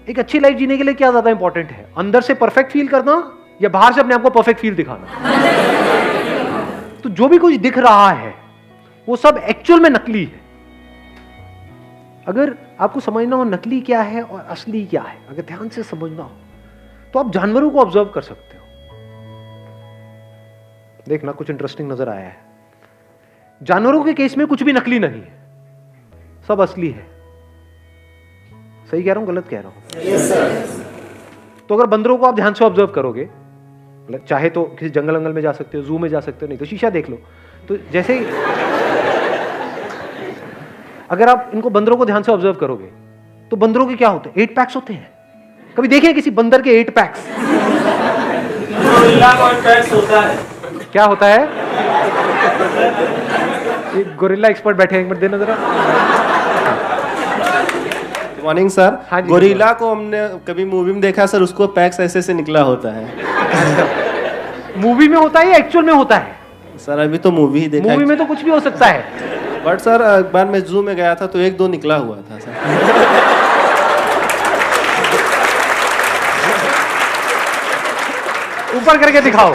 एक अच्छी लाइफ जीने के लिए क्या ज्यादा इंपॉर्टेंट है, अंदर से परफेक्ट फील करना या बाहर से अपने आप को परफेक्ट फील दिखाना? तो जो भी कुछ दिख रहा है वो सब एक्चुअल में नकली है। अगर आपको समझना हो नकली क्या है और असली क्या है, अगर ध्यान से समझना हो तो आप जानवरों को ऑब्जर्व कर सकते हो। देखना कुछ इंटरेस्टिंग नजर आया है। जानवरों के केस में कुछ भी नकली नहीं है, सब असली है। सही कह रहा हूं गलत कह रहा हूं? Yes sir. तो अगर बंदरों को आप ध्यान से ऑब्जर्व करोगे, चाहे तो किसी जंगल में जा सकते हो, जू में जा सकते हो, नहीं तो शीशा देख लो। तो जैसे ही अगर आप इनको बंदरों को ध्यान से ऑब्जर्व करोगे तो बंदरों के क्या होते हैं? 8 पैक्स होते हैं। कभी देखे किसी बंदर के 8 पैक्स? गोरिल्ला का 8 पैक्स होता है। क्या होता है? एक गोरिल्ला एक्सपर्ट बैठे हैं, एक मिनट देना जरा। Morning sir. हाँ जी, गोरिल्ला को हमने कभी मूवी में देखा सर, उसको पैक्स ऐसे से निकला होता है। मूवी में होता है या एक्चुअल में होता है? सर अभी तो मूवी ही देखा। मूवी में तो कुछ भी हो सकता है। बट सर एक बार मैं जू में गया था तो 1-2 निकला हुआ था सर। ऊपर करके दिखाओ।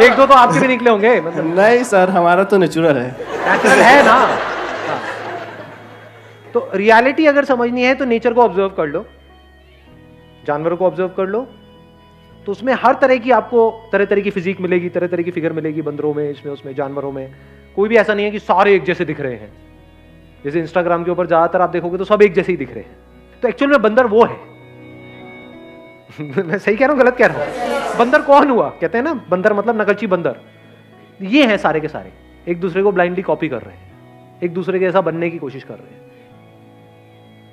1-2 तो आपके भी निकले होंगे मतलब। नहीं सर, हमारा तो नेचुरल है। नेचुरल है ना। हाँ। तो रियलिटी अगर समझनी है तो नेचर को ऑब्जर्व कर लो, जानवरों को ऑब्जर्व कर लो, तो उसमें हर तरह की आपको तरह तरह की फिजिक मिलेगी, तरह तरह की फिगर मिलेगी। बंदरों में, इसमें, उसमें, जानवरों में कोई भी ऐसा नहीं है कि सारे एक जैसे दिख रहे हैं। जैसे इंस्टाग्राम के ऊपर ज्यादातर आप देखोगे तो सब एक जैसे ही दिख रहे हैं। तो एक्चुअल में बंदर वो है। मैं सही कह रहा हूं गलत कह रहा हूं? बंदर कौन हुआ? कहते हैं ना बंदर मतलब नकलची बंदर। ये हैं सारे के सारे, एक दूसरे को ब्लाइंडली कॉपी कर रहे हैं, एक दूसरे के ऐसा बनने की कोशिश कर रहे हैं।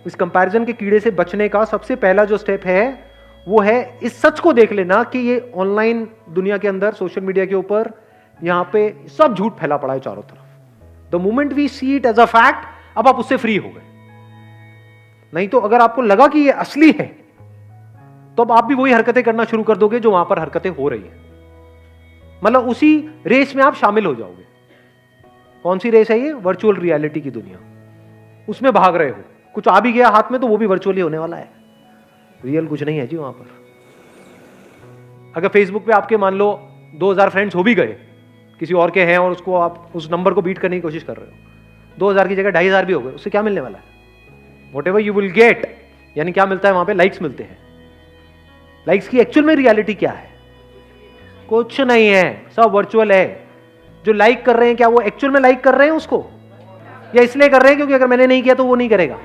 इस कंपैरिजन के कीड़े से बचने का सबसे पहला जो स्टेप है वो है इस सच को देख लेना कि ये ऑनलाइन दुनिया के अंदर, सोशल मीडिया के ऊपर, यहां पे सब झूठ फैला पड़ा है चारों तरफ। The moment we see it as a fact, अब आप उससे फ्री हो गए। नहीं तो अगर आपको लगा कि ये असली है तो अब आप भी वही हरकतें करना शुरू कर दोगे जो वहां पर हरकतें हो रही हैं। मतलब उसी रेस में आप शामिल हो जाओगे। कौन सी रेस है ये? वर्चुअल रियलिटी की दुनिया। उसमें भाग रहे हो, कुछ आ भी गया हाथ में तो वो भी वर्चुअली होने वाला है, रियल कुछ नहीं है जी वहां पर। अगर फेसबुक पे आपके मान लो 2000 फ्रेंड्स हो भी गए, किसी और के हैं, और उसको आप उस नंबर को बीट करने की कोशिश कर रहे हो, 2000 की जगह 2500 भी हो गए, उससे क्या मिलने वाला है? Whatever you will get, यानी क्या मिलता है वहां पे? लाइक्स मिलते हैं। लाइक्स की एक्चुअल में रियलिटी क्या है? कुछ नहीं है, सब वर्चुअल है। जो लाइक कर रहे हैं क्या वो एक्चुअल में लाइक कर रहे हैं उसको, या इसलिए कर रहे हैं क्योंकि अगर मैंने नहीं किया तो वो नहीं करेगा?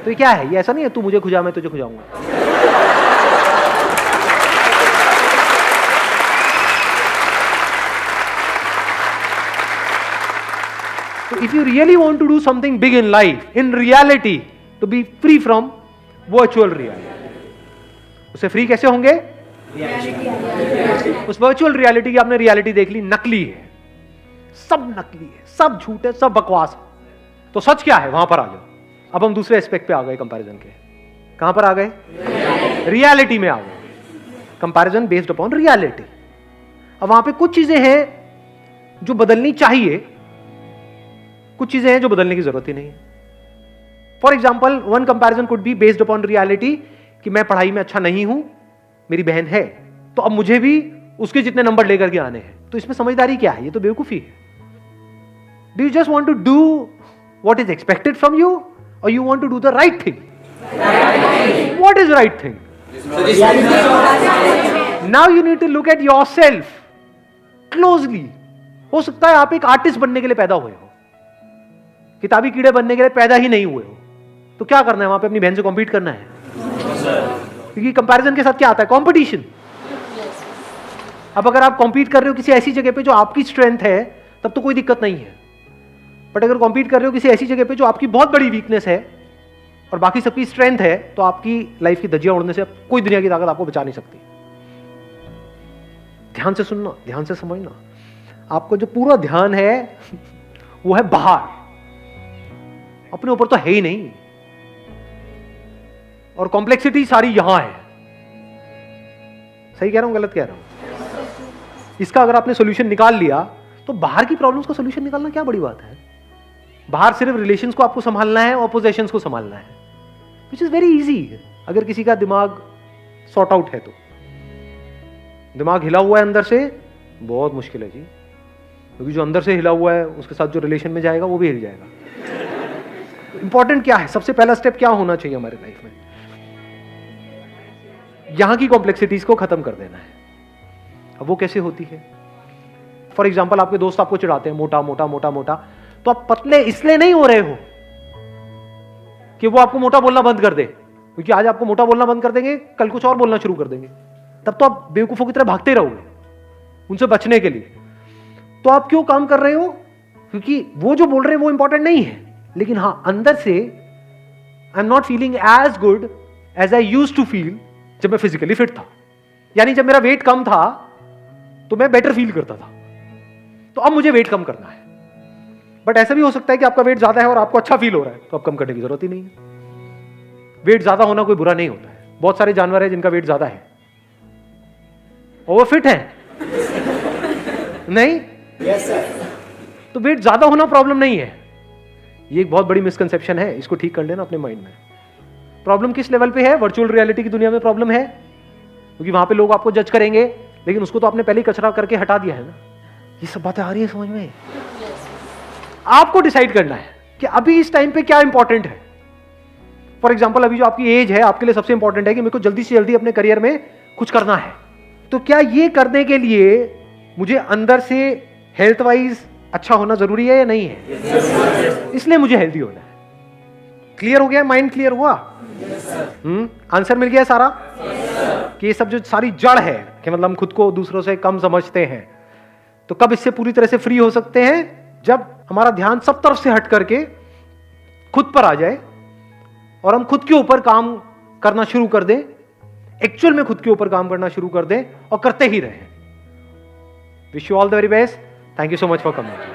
तो ये क्या है? ये ऐसा नहीं है तू मुझे खुजा मैं तुझे खुजाऊंगा। So if you really want to do something big in life, in reality, to be free from virtual reality, उससे फ्री कैसे होंगे? उस वर्चुअल रियलिटी की आपने रियलिटी देख ली, नकली है, सब नकली है, सब झूठ है, सब बकवास है। तो सच क्या है? वहां पर आ जाओ। अब हम दूसरे एस्पेक्ट पे आ गए कंपैरिजन के। कहां पर आ गए? रियलिटी में आ गए। Comparison based upon reality. अब वहां पे कुछ चीजें हैं जो बदलनी चाहिए, कुछ चीजें हैं जो बदलने की जरूरत ही नहीं है। For example, one comparison could be based upon reality कि मैं पढ़ाई में अच्छा नहीं हूं, मेरी बहन है, तो अब मुझे भी उसके जितने नंबर लेकर के आने हैं। तो इसमें समझदारी क्या है? ये तो बेवकूफी है। Do you just want to do what is expected from you, और you want to do the right thing? What is right thing? Now you need to look at yourself closely. हो सकता है आप एक आर्टिस्ट बनने के लिए पैदा हुए हो, किताबी कीड़े बनने के लिए पैदा ही नहीं हुए हो। तो क्या करना है वहां पे? अपनी बहन से कॉम्पीट करना है, क्योंकि कंपैरिजन के साथ क्या आता है? कंपटीशन। अब अगर आप कॉम्पीट कर रहे हो किसी ऐसी जगह पे जो आपकी स्ट्रेंथ है, तब तो कोई दिक्कत नहीं है। बट अगर कॉम्पीट कर रहे हो किसी ऐसी जगह पे जो आपकी बहुत बड़ी वीकनेस है और बाकी सबकी स्ट्रेंथ है, तो आपकी लाइफ की धज्जियां उड़ने से कोई दुनिया की ताकत आपको बचा नहीं सकती। ध्यान से सुनना, ध्यान से समझना। आपको जो पूरा ध्यान है वो है बाहर, अपने ऊपर तो है ही नहीं, और कॉम्प्लेक्सिटी सारी यहां है। सही कह रहा हूं गलत कह रहा हूं? इसका अगर आपने सॉल्यूशन निकाल लिया तो बाहर की प्रॉब्लम्स का सॉल्यूशन निकालना क्या बड़ी बात है? बाहर सिर्फ रिलेशंस को आपको संभालना है और पोजेशंस को संभालना है, विच इज वेरी इजी अगर किसी का दिमाग सॉर्ट आउट है तो। दिमाग हिला हुआ है अंदर से, बहुत मुश्किल है जी, क्योंकि जो अंदर से हिला हुआ है उसके साथ जो रिलेशन में जाएगा वो भी हिल जाएगा। इंपॉर्टेंट क्या है, सबसे पहला स्टेप क्या होना चाहिए हमारे लाइफ में? यहां की कॉम्प्लेक्सिटीज को खत्म कर देना है। अब वो कैसे होती है? फॉर एग्जाम्पल, आपके दोस्त आपको चिढ़ाते हैं मोटा मोटा मोटा मोटा, तो आप पतले इसलिए नहीं हो रहे हो कि वो आपको मोटा बोलना बंद कर दे, क्योंकि आज आपको मोटा बोलना बंद कर देंगे, कल कुछ और बोलना शुरू कर देंगे, तब तो आप बेवकूफों की तरह भागते रहोगे उनसे बचने के लिए। तो आप क्यों काम कर रहे हो? क्योंकि वो जो बोल रहे हैं वो इंपॉर्टेंट नहीं है, लेकिन हां अंदर से I am not feeling as good as I used to feel जब मैं फिजिकली फिट था। यानी जब मेरा वेट कम था तो मैं बेटर फील करता था, तो अब मुझे वेट कम करना है। बट ऐसा भी हो सकता है कि आपका वेट ज्यादा है और आपको अच्छा फील हो रहा है, तो अब कम करने की जरूरत ही नहीं है। वेट ज्यादा होना कोई बुरा नहीं होता है। बहुत सारे जानवर हैं जिनका वेट ज्यादा है और वो फिट है नहीं, तो वेट ज्यादा होना प्रॉब्लम नहीं है। ये एक बहुत बड़ी मिसकंसेप्शन है, इसको ठीक कर लेना अपने माइंड में। प्रॉब्लम किस लेवल पे है? वर्चुअल रियलिटी की दुनिया में प्रॉब्लम है, क्योंकि वहां पे लोग आपको जज करेंगे, लेकिन उसको तो आपने पहले ही कचरा करके हटा दिया है ना। ये सब बातें आ रही है समझ में? आपको डिसाइड करना है कि अभी इस टाइम पे क्या इंपॉर्टेंट है। फॉर एग्जाम्पल, अभी जो आपकी एज है आपके लिए सबसे इंपॉर्टेंट है कि मेरे को जल्दी से जल्दी अपने करियर में कुछ करना है। तो क्या ये करने के लिए मुझे अंदर से हेल्थ वाइज अच्छा होना जरूरी है या नहीं है? इसलिए मुझे हेल्दी होना है। क्लियर हो गया? माइंड क्लियर हुआ? आंसर मिल गया सारा? कि ये सब जो सारी जड़ है कि मतलब हम खुद को दूसरों से कम समझते हैं, तो कब इससे पूरी तरह से फ्री हो सकते हैं? जब हमारा ध्यान सब तरफ से हट करके खुद पर आ जाए और हम खुद के ऊपर काम करना शुरू कर दें, एक्चुअल में खुद के ऊपर काम करना शुरू कर दें और करते ही रहें। Wish you all the very best. Thank you so much for coming.